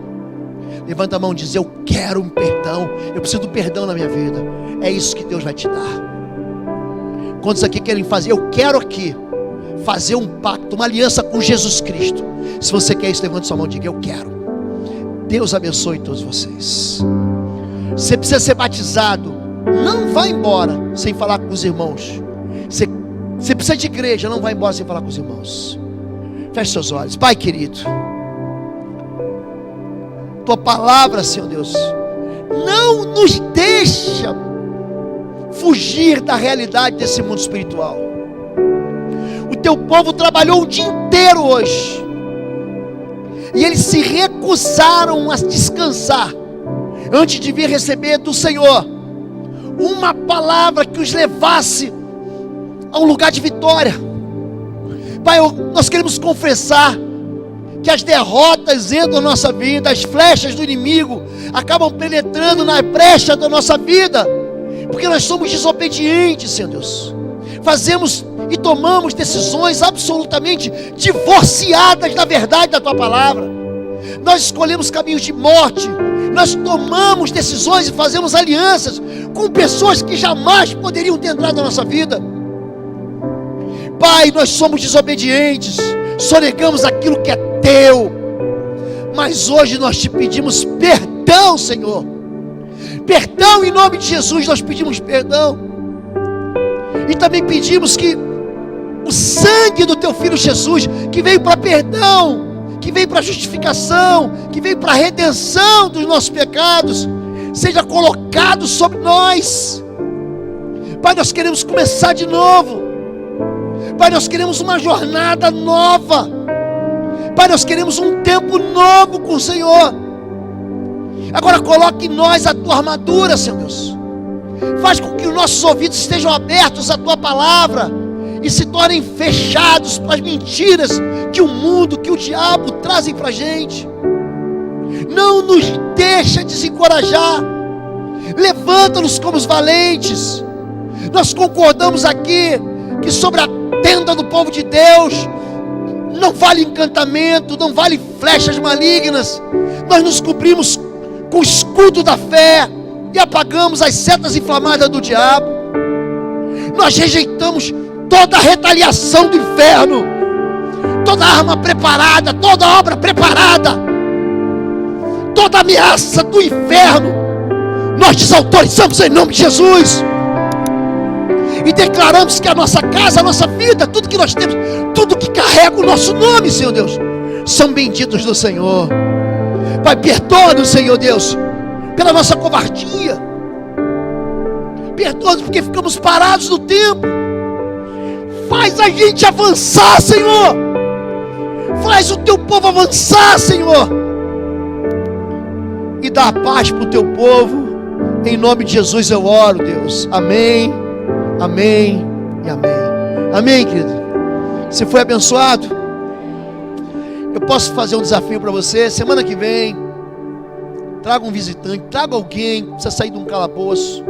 Levanta a mão e diz: eu quero um perdão. Eu preciso do perdão na minha vida. É isso que Deus vai te dar. Quantos aqui querem fazer? Eu quero aqui fazer um pacto, uma aliança com Jesus Cristo. Se você quer isso, levante sua mão e diga: eu quero. Deus abençoe todos vocês. Você precisa ser batizado. Não vá embora sem falar com os irmãos. Você precisa de igreja. Não vá embora sem falar com os irmãos. Feche seus olhos. Pai querido, Tua palavra, Senhor Deus, não nos deixa fugir da realidade desse mundo espiritual. O Teu povo trabalhou o dia inteiro hoje, e eles se recusaram a descansar antes de vir receber do Senhor uma palavra que os levasse a um lugar de vitória. Pai, nós queremos confessar que as derrotas entram na nossa vida, as flechas do inimigo acabam penetrando na brecha da nossa vida, porque nós somos desobedientes, Senhor Deus. Fazemos e tomamos decisões absolutamente divorciadas da verdade da Tua palavra. Nós escolhemos caminhos de morte. Nós tomamos decisões e fazemos alianças com pessoas que jamais poderiam ter entrado na nossa vida. Pai, nós somos desobedientes, sonegamos aquilo que é Teu, mas hoje nós Te pedimos perdão, Senhor. Perdão em nome de Jesus, nós pedimos perdão. E também pedimos que o sangue do Teu Filho Jesus, que veio para perdão, que veio para justificação, que veio para redenção dos nossos pecados, seja colocado sobre nós. Pai, nós queremos começar de novo. Pai, nós queremos uma jornada nova. Pai, nós queremos um tempo novo com o Senhor. Agora coloque em nós a Tua armadura, Senhor Deus. Faz com que os nossos ouvidos estejam abertos à Tua palavra e se tornem fechados para as mentiras que o mundo, que o diabo trazem para a gente. Não nos deixa desencorajar. Levanta-nos como os valentes. Nós concordamos aqui que sobre a tenda do povo de Deus não vale encantamento, não vale flechas malignas. Nós nos cobrimos com o escudo da fé e apagamos as setas inflamadas do diabo. Nós rejeitamos toda a retaliação do inferno, toda arma preparada, toda obra preparada, toda ameaça do inferno. Nós desautorizamos em nome de Jesus e declaramos que a nossa casa, a nossa vida, tudo que nós temos, tudo que carrega o nosso nome, Senhor Deus, são benditos do Senhor. Pai, perdoa-nos, Senhor Deus, pela nossa covardia. Perdoa-nos porque ficamos parados no tempo. Faz a gente avançar, Senhor. Faz o Teu povo avançar, Senhor. E dá paz para o Teu povo. Em nome de Jesus eu oro, Deus. Amém, amém e amém. Amém, querido. Você foi abençoado? Eu posso fazer um desafio para você. Semana que vem, traga um visitante, traga alguém que precisa sair de um calabouço.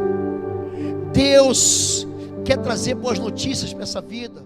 Deus quer trazer boas notícias para essa vida.